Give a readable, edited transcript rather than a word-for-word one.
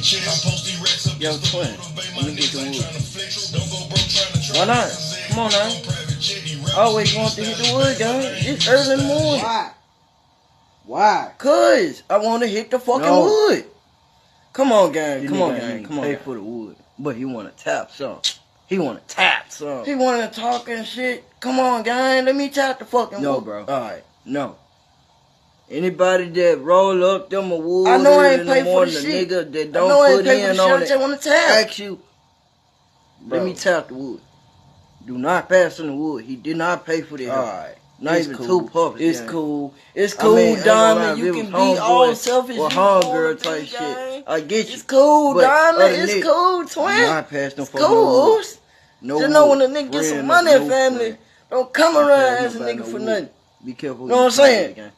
Yo, twin, let me get the wood. Why not? Come on now. I always want to hit the wood, guys. It's early in the morning. Why? Cause I want to hit the fucking wood. Come on, gang. Come on, gang. Come on. Pay for the wood. But he want to tap some. He want to tap some. He want to talk and shit. Come on, gang. Let me tap the fucking wood. No, bro. All right. No. Anybody that roll up them a wood I know I ain't in pay the morning, for the the shit. nigga that don't put in on it, I want to tap. ask you, let me tap the wood. Do not pass on the wood. He did not pay for that. All right. Not even cool. 2 puffs. It's gang. cool. It's cool, I mean, Diamond. You can be all selfish. Or homegirl type shit. I get you. It's cool, but Diamond. It's cool, twin. Not pass them it's cool, Oos. No just know when a nigga get some money in family, don't come around as a nigga for nothing. Be careful. Know what I'm saying?